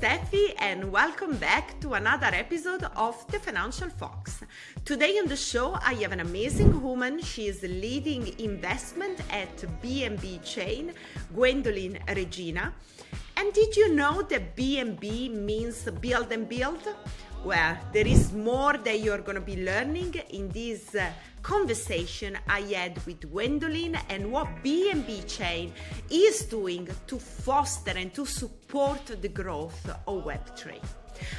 Steffi and welcome back to another episode of The Financial Fox. Today on the show I have an amazing woman. She is leading investment at BNB Chain, Gwendolyn Regina. And did you know that BNB means build and build? Well, there is more that you're going to be learning in this conversation I had with Gwendolyn and what BNB Chain is doing to foster and to support the growth of Web3.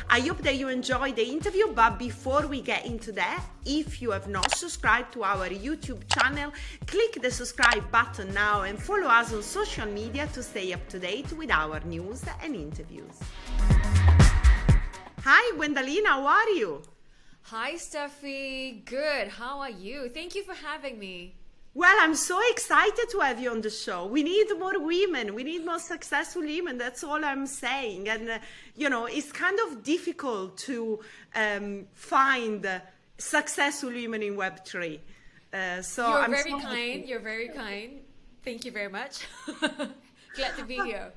I hope that you enjoyed the interview, but before we get into that, if you have not subscribed to our YouTube channel, click the subscribe button now and follow us on social media to stay up to date with our news and interviews. Hi, Gwendolyn, how are you? Hi, Steffi. Good. How are you? Thank you for having me. Well, I'm so excited to have you on the show. We need more women. We need more successful women. That's all I'm saying. And, it's kind of difficult to find successful women in Web3. You're very kind. You're very kind. Thank you very much. Glad to be here.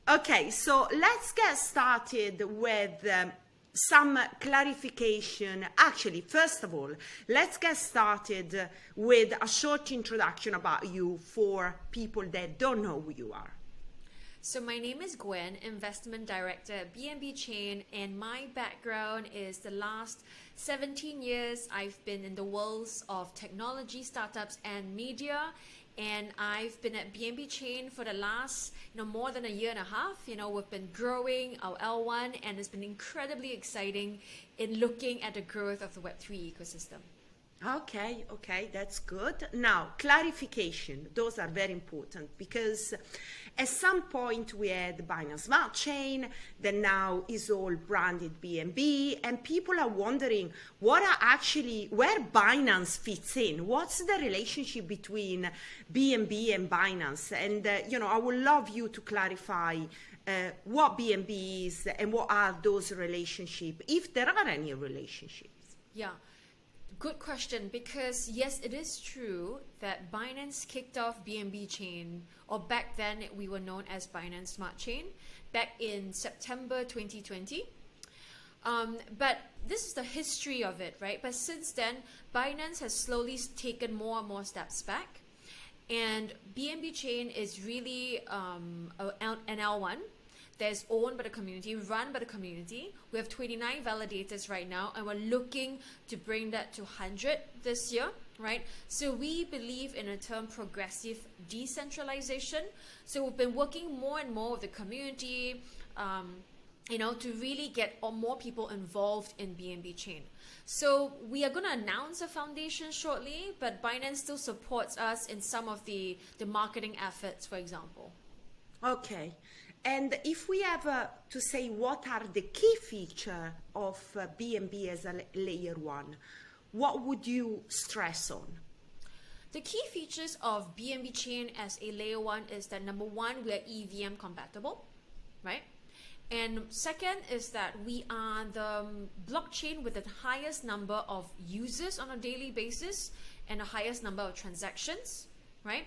Okay, so let's get started with some clarification. Actually, first of all, let's get started with a short introduction about you for people that don't know who you are. So my name is Gwen, Investment Director at BNB Chain, and my background is the last 17 years I've been in the worlds of technology, startups, and media. And I've been at BNB Chain for the last, more than a year and a half. We've been growing our L1, and it's been incredibly exciting in looking at the growth of the Web3 ecosystem. Okay, that's good. Now, clarification. Those are very important because at some point we had Binance Smart Chain that now is all branded BNB, and people are wondering where Binance fits in. What's the relationship between BNB and Binance? And, I would love you to clarify what BNB is and what are those relationships, if there are any relationships. Yeah. Good question, because yes, it is true that Binance kicked off BNB Chain, or back then we were known as Binance Smart Chain, back in September 2020. But this is the history of it, right? But since then, Binance has slowly taken more and more steps back. And BNB Chain is really an L1 that's owned by the community, run by the community. We have 29 validators right now, and we're looking to bring that to 100 this year, right? So we believe in a term progressive decentralization. So we've been working more and more with the community, to really get more people involved in BNB Chain. So we are going to announce a foundation shortly, but Binance still supports us in some of the marketing efforts, for example. Okay. And if we have to say what are the key features of BNB as a layer one, what would you stress on? The key features of BNB Chain as a layer one is that number one, we are EVM compatible, right? And second is that we are the blockchain with the highest number of users on a daily basis and the highest number of transactions, right?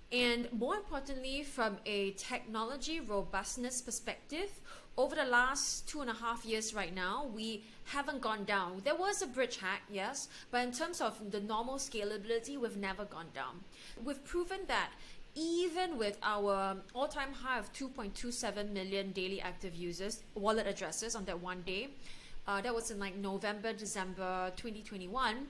And more importantly, from a technology robustness perspective, over the last 2.5 years right now, we haven't gone down. There was a bridge hack, yes, but in terms of the normal scalability, we've never gone down. We've proven that even with our all-time high of 2.27 million daily active users, wallet addresses on that one day, that was in November, December 2021,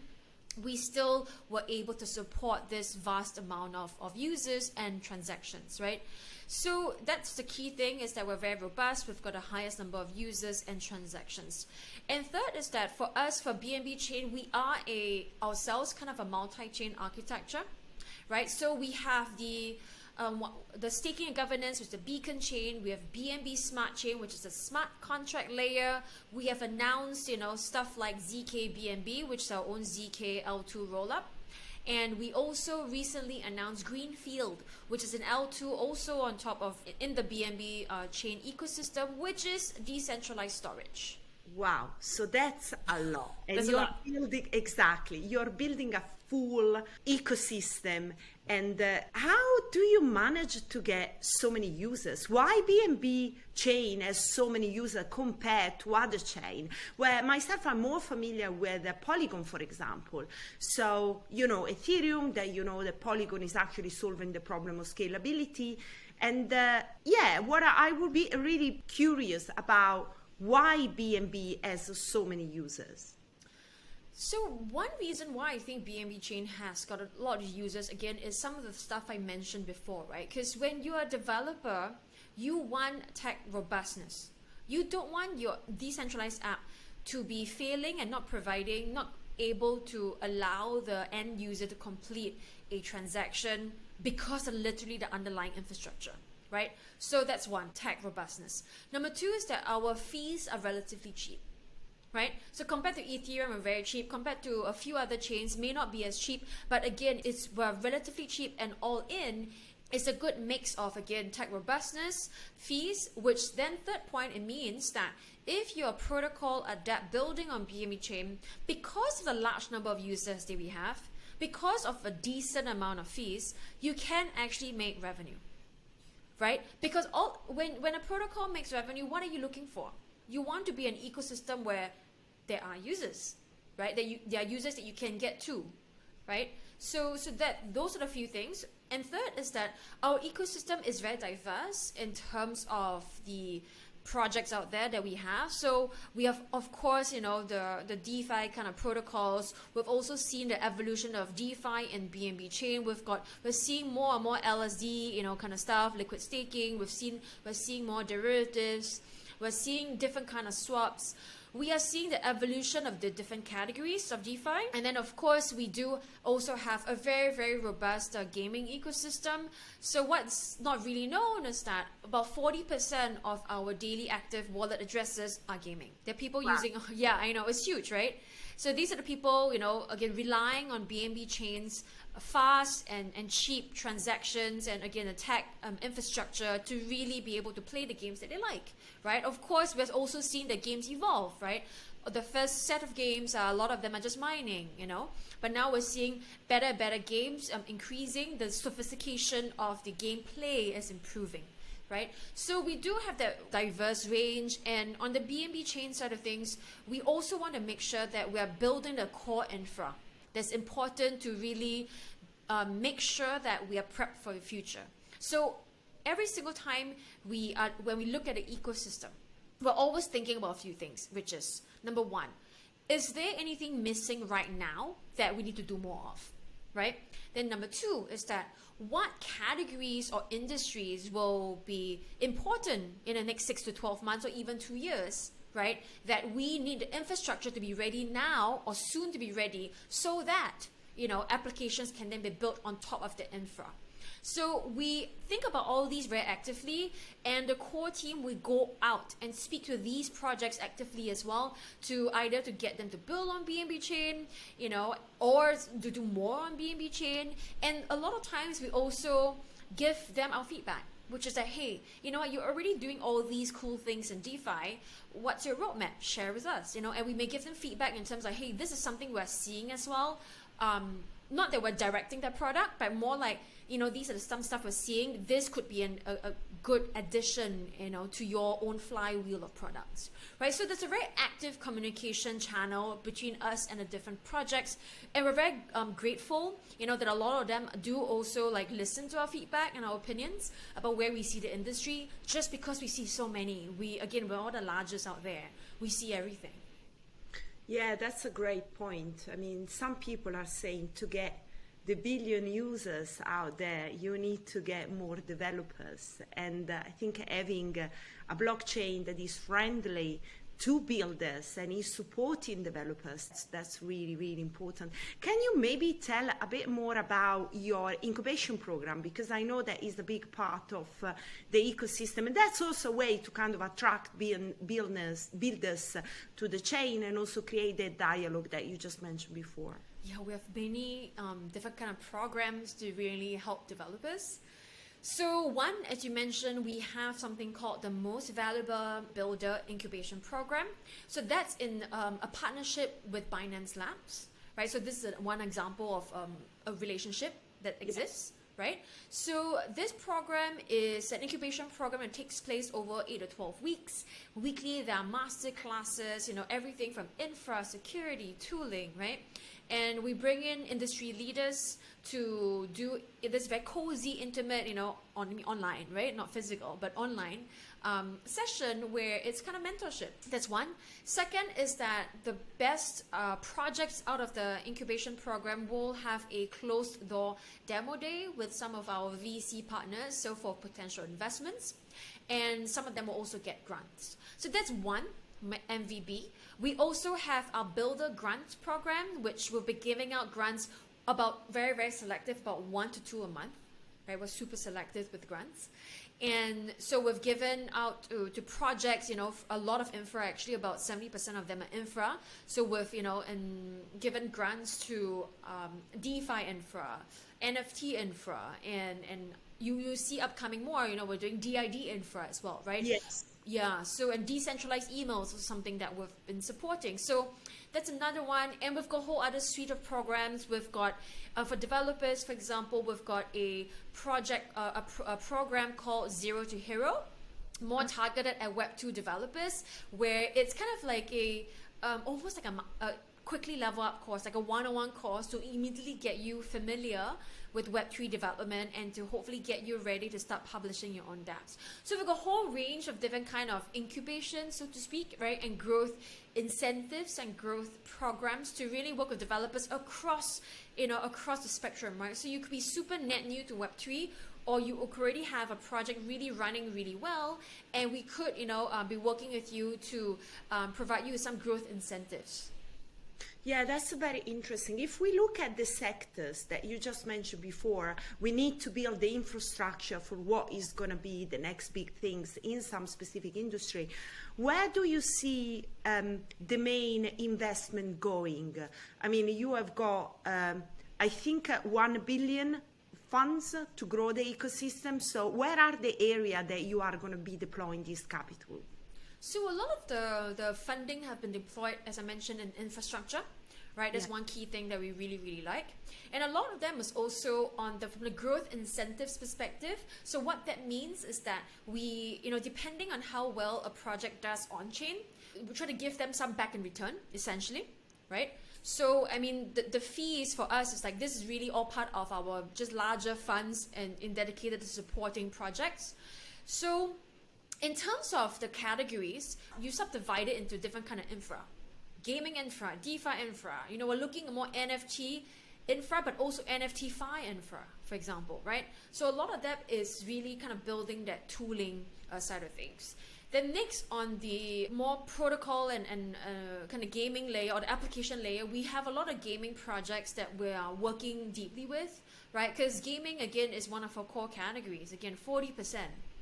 we still were able to support this vast amount of users and transactions, right? So that's the key thing, is that we're very robust. We've got the highest number of users and transactions. And third is that for us, for BNB Chain, we are ourselves kind of a multi-chain architecture, right? So we have the staking and governance with the Beacon chain. We have BNB Smart Chain, which is a smart contract layer. We have announced, stuff like ZK BNB, which is our own ZK L2 rollup. And we also recently announced Greenfield, which is an L2 also on top of in the BNB chain ecosystem, which is decentralized storage. Wow, so that's a lot. And That's you're a lot. You're building a full ecosystem. And how do you manage to get so many users? Why BNB chain has so many users compared to other chain? Where myself, I'm more familiar with Polygon, for example. So, Ethereum, the Polygon is actually solving the problem of scalability. And what I would be really curious about why BNB has so many users. So one reason why I think BNB Chain has got a lot of users, again, is some of the stuff I mentioned before, right? Because when you're a developer, you want tech robustness. You don't want your decentralized app to be failing and not able to allow the end user to complete a transaction because of literally the underlying infrastructure, right? So that's one, tech robustness. Number two is that our fees are relatively cheap. Right? So compared to Ethereum, we're very cheap. Compared to a few other chains, may not be as cheap, but again, we're relatively cheap, and all in, it's a good mix of, again, tech robustness, fees, which then third point, it means that if you're a protocol adept building on BNB Chain, because of the large number of users that we have, because of a decent amount of fees, you can actually make revenue, right? Because when a protocol makes revenue, what are you looking for? You want to be an ecosystem where there are users, right? There are users that you can get to, right? So that those are the few things. And third is that our ecosystem is very diverse in terms of the projects out there that we have. So we have, of course, the DeFi kind of protocols. We've also seen the evolution of DeFi and BNB Chain. We're seeing more and more LSD, kind of stuff, liquid staking. We're seeing more derivatives. We're seeing different kind of swaps. We are seeing the evolution of the different categories of DeFi. And then, of course, we do also have a very, very robust gaming ecosystem. So what's not really known is that about 40% of our daily active wallet addresses are gaming. There are people using, I know, it's huge, right? So these are the people, again, relying on BNB Chain's fast and cheap transactions and, again, the tech infrastructure to really be able to play the games that they like, right? Of course, we've also seen the games evolve, right? The first set of games, a lot of them are just mining, but now we're seeing better games, increasing. The sophistication of the gameplay is improving, right? So we do have that diverse range, and on the BNB Chain side of things, we also want to make sure that we are building the core infra. That's important to really make sure that we are prepped for the future. So every single time when we look at the ecosystem, we're always thinking about a few things, which is, number one, is there anything missing right now that we need to do more of, right? Then number two is that what categories or industries will be important in the next 6 to 12 months or even 2 years, right? That we need the infrastructure to be ready now or soon to be ready so that, applications can then be built on top of the infra. So we think about all these very actively, and the core team will go out and speak to these projects actively as well, to either to get them to build on BNB Chain, or to do more on BNB Chain. And a lot of times we also give them our feedback, which is that, hey, you know what, you're already doing all these cool things in DeFi. What's your roadmap? Share with us, and we may give them feedback in terms of, hey, this is something we're seeing as well. Not that we're directing the product, but more like, these are some stuff we're seeing. This could be a good addition, to your own flywheel of products, right? So there's a very active communication channel between us and the different projects, and we're very grateful, that a lot of them do also listen to our feedback and our opinions about where we see the industry. Just because we see so many, we're all the largest out there. We see everything. Yeah, that's a great point. I mean, some people are saying to get the billion users out there, you need to get more developers. And I think having a blockchain that is friendly to builders and is supporting developers, that's really, really important. Can you maybe tell a bit more about your incubation program? Because I know that is a big part of the ecosystem, and that's also a way to kind of attract builders to the chain and also create that dialogue that you just mentioned before. Yeah, we have many different kind of programs to really help developers. So one, as you mentioned, we have something called the Most Valuable Builder Incubation Program. So that's in a partnership with Binance Labs, right? So this is one example of a relationship that exists. Right? So this program is an incubation program that takes place over 8 to 12 weeks. Weekly, there are master classes, everything from infra, security, tooling, right? And we bring in industry leaders to do this very cozy, intimate, online, right? Not physical, but online session where it's kind of mentorship. That's one. Second is that the best projects out of the incubation program will have a closed door demo day with some of our VC partners, so for potential investments, and some of them will also get grants. So that's one MVB. We also have our builder grants program, which will be giving out grants about very, very selective, about 1 to 2 a month. Right? We're super selective with grants. And so we've given out to projects, a lot of infra, actually about 70% of them are infra. So we've, and given grants to DeFi infra, NFT infra, and you see upcoming more, we're doing DID infra as well, right? Yes. Yeah, so and decentralized emails is something that we've been supporting. So that's another one. And we've got a whole other suite of programs. We've got, for developers, for example, we've got a project, a program called Zero to Hero, more targeted at Web2 developers, where it's kind of like almost like a quickly level up course, like a one-on-one course to immediately get you familiar with Web3 development and to hopefully get you ready to start publishing your own dApps. So we've got a whole range of different kind of incubation, so to speak, right, and growth incentives and growth programs to really work with developers across, across the spectrum, right? So you could be super net new to Web3, or you already have a project really running really well, and we could, be working with you to provide you with some growth incentives. Yeah, that's very interesting. If we look at the sectors that you just mentioned before, we need to build the infrastructure for what is going to be the next big things in some specific industry. Where do you see the main investment going? I mean, you have got, I think, 1 billion funds to grow the ecosystem. So where are the areas that you are going to be deploying this capital? So a lot of the funding have been deployed, as I mentioned, in infrastructure, right? That's one key thing that we really, really like. And a lot of them is also from the growth incentives perspective. So what that means is that we, depending on how well a project does on-chain, we try to give them some back in return, essentially, right? So, I mean, the fees for us is like, this is really all part of our just larger funds and dedicated to supporting projects. So, in terms of the categories, you subdivide it into different kind of infra. Gaming infra, DeFi infra. We're looking at more NFT infra, but also NFT-Fi infra, for example, right? So a lot of that is really kind of building that tooling side of things. Then next, on the more protocol and kind of gaming layer or the application layer, we have a lot of gaming projects that we are working deeply with, right? Because gaming, again, is one of our core categories. Again, 40%.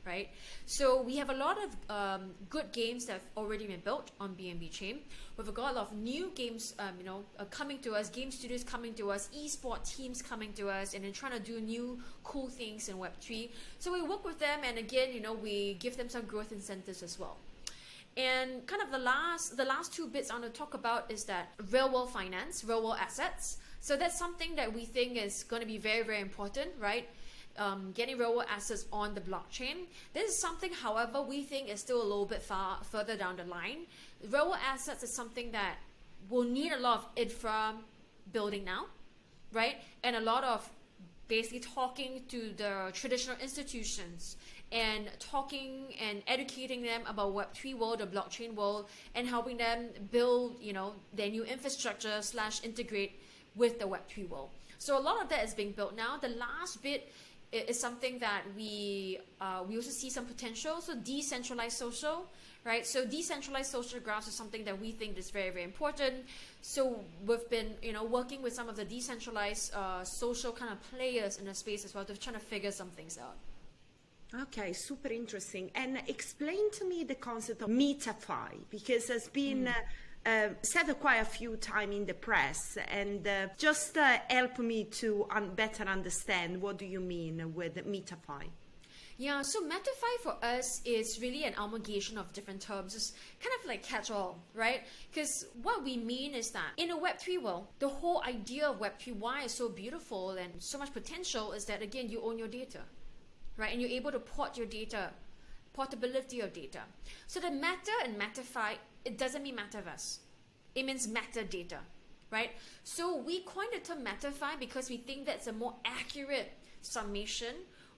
Right? So we have a lot of good games that have already been built on BNB Chain. We've got a lot of new games, coming to us, game studios coming to us, esports teams coming to us, and then trying to do new cool things in Web3. So we work with them, and again, we give them some growth incentives as well. And kind of the last two bits I want to talk about is that real world finance, real world assets. So that's something that we think is going to be very, very important, right? Getting real world assets on the blockchain. This is something, however, we think is still a little bit further down the line. Real world assets is something that will need a lot of infra building now, right? And a lot of basically talking to the traditional institutions and talking and educating them about Web3 world, the blockchain world, and helping them build, their new infrastructure / integrate with the Web3 world. So a lot of that is being built now. The last bit is something that we also see some potential. So decentralized social, right? So decentralized social graphs is something that we think is very, very important. So we've been, working with some of the decentralized social kind of players in the space as well to try to figure some things out. Okay, super interesting. And explain to me the concept of MetaFi, because it's been said quite a few times in the press, and just help me to better understand what do you mean with MetaFi. Yeah, so MetaFi for us is really an amalgamation of different terms. It's kind of like catch-all, right? Because what we mean is that in a Web3 world, the whole idea of Web3, why it's so beautiful and so much potential is that, again, you own your data, right? And you're able to port your data, portability of data. So the meta in MetaFi, it doesn't mean metaverse. It means metadata, right? So we coined the term MetaFi because we think that's a more accurate summation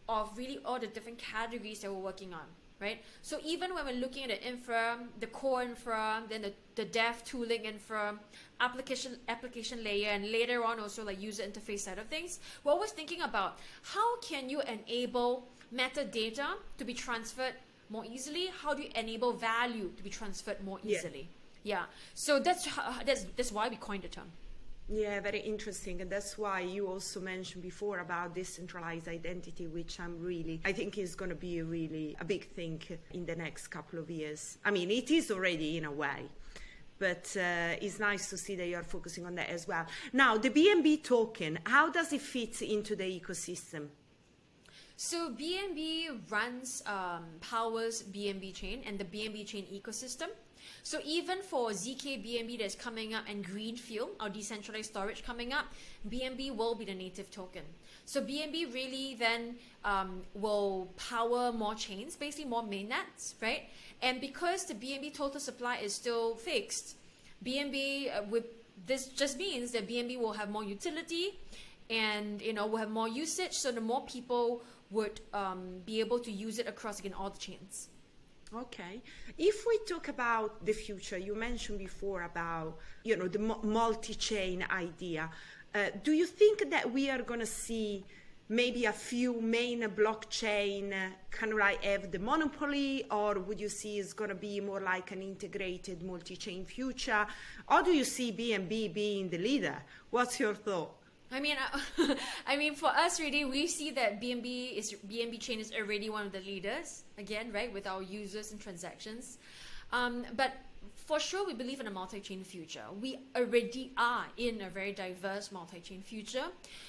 of really all the different categories that we're working on, right? So even when we're looking at the infra, the core infra, then the dev tooling infra, application layer, and later on also like user interface side of things, we're always thinking about how can you enable metadata to be transferred more easily? How do you enable value to be transferred more easily? Yeah. So that's why we coined the term. Yeah, very interesting. And that's why you also mentioned before about decentralized identity, which I think is going to be really a big thing in the next couple of years. I mean, it is already in a way, but it's nice to see that you are focusing on that as well. Now, the BNB token, how does it fit into the ecosystem? So BNB runs, powers BNB Chain and the BNB Chain ecosystem. So even for ZK BNB that's coming up and Greenfield, our decentralized storage coming up, BNB will be the native token. So BNB really then will power more chains, basically more mainnets, right? And because the BNB total supply is still fixed, BNB, this just means that BNB will have more utility and will have more usage, so the more people would be able to use it across again all the chains. Okay. If we talk about the future, you mentioned before about the multi-chain idea. Do you think that we are going to see maybe a few main blockchain kind of like have the monopoly, or would you see it's going to be more like an integrated multi-chain future? Or do you see BNB being the leader? What's your thought? I mean, for us, really, we see that BNB Chain is already one of the leaders, again, right, with our users and transactions. But for sure, we believe in a multi-chain future. We already are in a very diverse multi-chain future.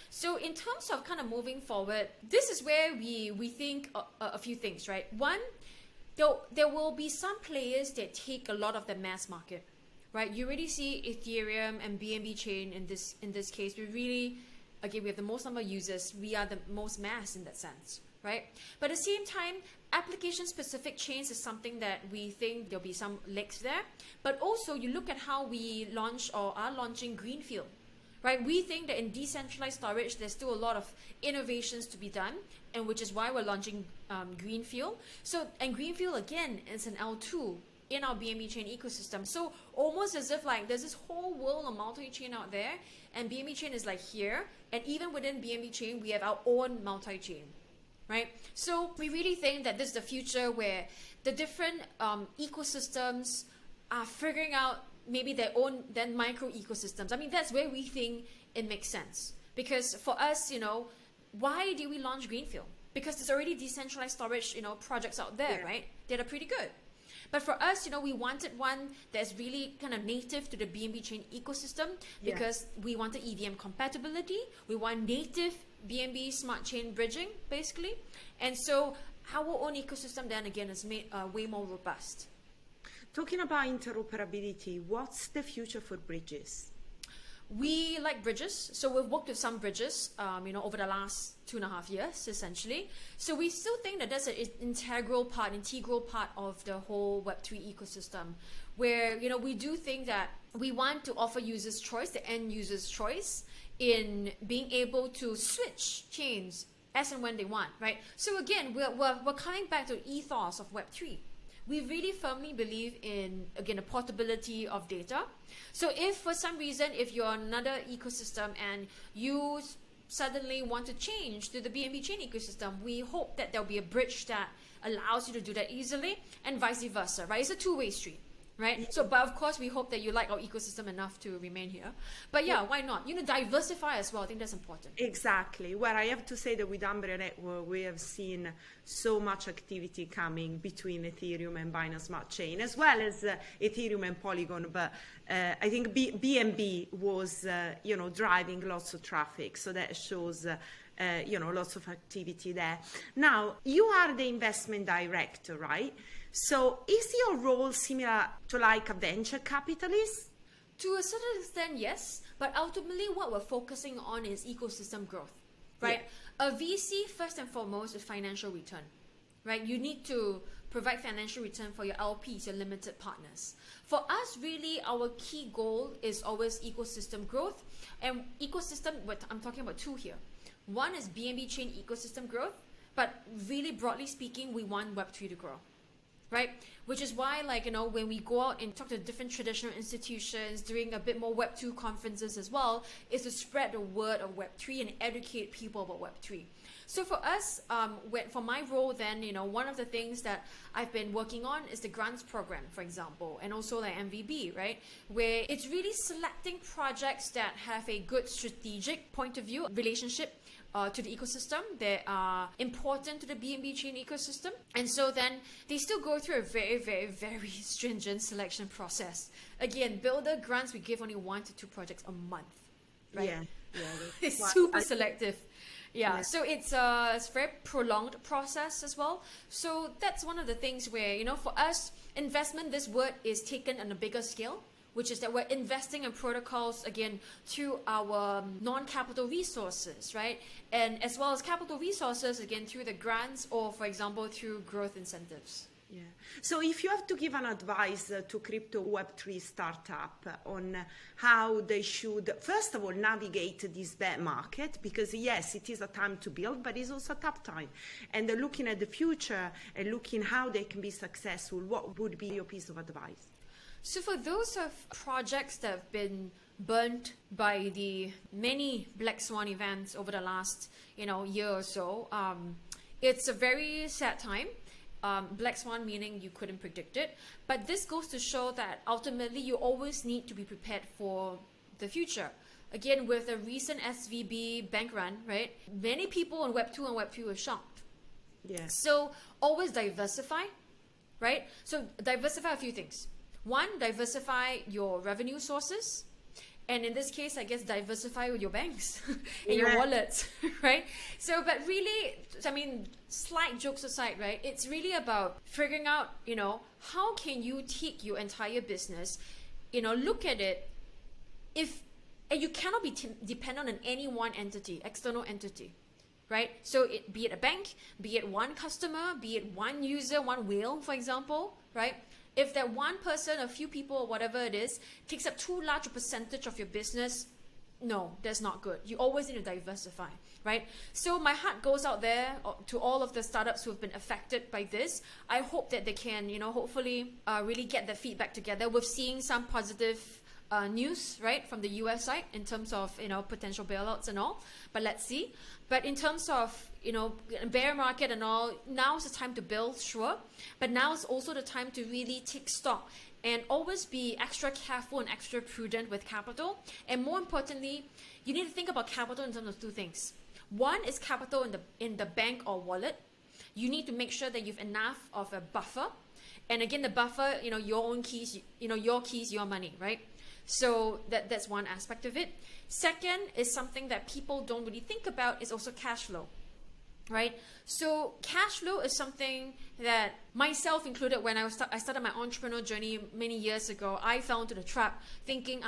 So in terms of kind of moving forward, this is where we think a few things, right? One, there will be some players that take a lot of the mass market. Right, you already see Ethereum and BNB Chain in this case. We have the most number of users. We are the most mass in that sense, right? But at the same time, application-specific chains is something that we think there'll be some legs there. But also, you look at how we launch or are launching Greenfield, right? We think that in decentralized storage, there's still a lot of innovations to be done, and which is why we're launching Greenfield. And Greenfield again is an L2 in our BNB Chain ecosystem. So almost as if like there's this whole world of multi-chain out there, and BNB Chain is like here, and even within BNB Chain, we have our own multi-chain, right? So we really think that this is the future where the different ecosystems are figuring out maybe their own then micro ecosystems. I mean, that's where we think it makes sense. Because for us, why did we launch Greenfield? Because there's already decentralized storage, projects out there, right? That are pretty good. But for us, we wanted one that's really kind of native to the BNB Chain ecosystem because we wanted EVM compatibility. We want native BNB Smart Chain bridging, basically. And so our own ecosystem then again is made way more robust. Talking about interoperability, what's the future for bridges? We like bridges, so we've worked with some bridges, over the last 2.5 years, essentially. So we still think that that's an integral part of the whole Web3 ecosystem, where we do think that we want to offer users choice, the end users choice, in being able to switch chains as and when they want, right? So again, we're coming back to the ethos of Web3. We really firmly believe in, again, the portability of data. So if for some reason, if you're on another ecosystem and you suddenly want to change to the BNB Chain ecosystem, we hope that there'll be a bridge that allows you to do that easily, and vice versa, right? It's a two-way street, right? So, but of course, we hope that you like our ecosystem enough to remain here. But yeah, why not? Diversify as well. I think that's important. Exactly. Well, I have to say that with Umbrella Network, we have seen so much activity coming between Ethereum and Binance Smart Chain, as well as Ethereum and Polygon. But I think BNB was, driving lots of traffic. So that shows lots of activity there. Now, you are the investment director, right? So is your role similar to like a venture capitalist? To a certain extent, yes. But ultimately, what we're focusing on is ecosystem growth, right? Yeah. A VC, first and foremost, is financial return, right? You need to provide financial return for your LPs, your limited partners. For us, really, our key goal is always ecosystem growth. And ecosystem, I'm talking about two here. One is BNB Chain ecosystem growth, but really broadly speaking, we want Web3 to grow. Right? Which is why, when we go out and talk to different traditional institutions, doing a bit more Web2 conferences as well, is to spread the word of Web3 and educate people about Web3. So for us, for my role then, one of the things that I've been working on is the grants program, for example, and also like MVB, right? Where it's really selecting projects that have a good strategic point of view, relationship to the ecosystem that are important to the BNB Chain ecosystem. And so then they still go through a very, very, very stringent selection process. Again, builder grants, we give only 1 to 2 projects a month, right? Yeah. It's super selective. Yeah, so it's a very prolonged process as well. So that's one of the things where, for us, investment, this word is taken on a bigger scale, which is that we're investing in protocols, again, through our non-capital resources, right? And as well as capital resources, again, through the grants or, for example, through growth incentives. Yeah. So if you have to give an advice to crypto Web3 startup on how they should, first of all, navigate this bear market, because yes, it is a time to build, but it's also a tough time. And looking at the future and looking how they can be successful, what would be your piece of advice? So for those of projects that have been burnt by the many Black Swan events over the last, year or so, it's a very sad time. Black Swan meaning you couldn't predict it. But this goes to show that ultimately you always need to be prepared for the future. Again, with the recent SVB bank run, right? Many people on Web 2 and Web 3 were shocked. Yeah. So always diversify, right? So diversify a few things. One, diversify your revenue sources. And in this case, I guess diversify with your banks and your wallets, right? So, but really, slight jokes aside, right? It's really about figuring out, how can you take your entire business, look at it, and you cannot be dependent on any one entity, external entity, right? So be it a bank, be it one customer, be it one user, one whale, for example, right? If that one person, a few people, or whatever it is, takes up too large a percentage of your business, no, that's not good. You always need to diversify, right? So my heart goes out there to all of the startups who have been affected by this. I hope that they can, hopefully really get the feedback together. We're seeing some positive news, right, from the US side in terms of, potential bailouts and all. But let's see. But in terms of, bear market and all, now's the time to build, sure. But now is also the time to really take stock and always be extra careful and extra prudent with capital. And more importantly, you need to think about capital in terms of two things. One is capital in the bank or wallet. You need to make sure that you've enough of a buffer. And again, the buffer, your own keys, your keys, your money, right? So that's one aspect of it. Second is something that people don't really think about is also cash flow, right? So cash flow is something that myself included when I started my entrepreneur journey many years ago. I fell into the trap thinking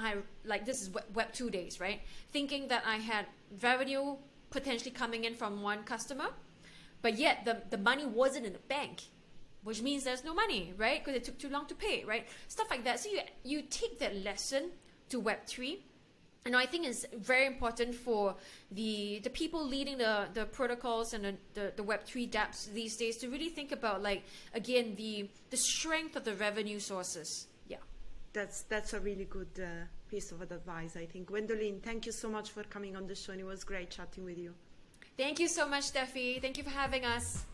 this is Web 2 days, right? Thinking that I had revenue potentially coming in from one customer, but yet the money wasn't in the bank, which means there's no money, right? Because it took too long to pay, right? Stuff like that. So you take that lesson to Web3. And I think it's very important for the people leading the protocols and the Web3 dApps these days to really think about, again, the strength of the revenue sources. Yeah. That's a really good piece of advice, I think. Gwendolyn, thank you so much for coming on the show, and it was great chatting with you. Thank you so much, Steffi. Thank you for having us.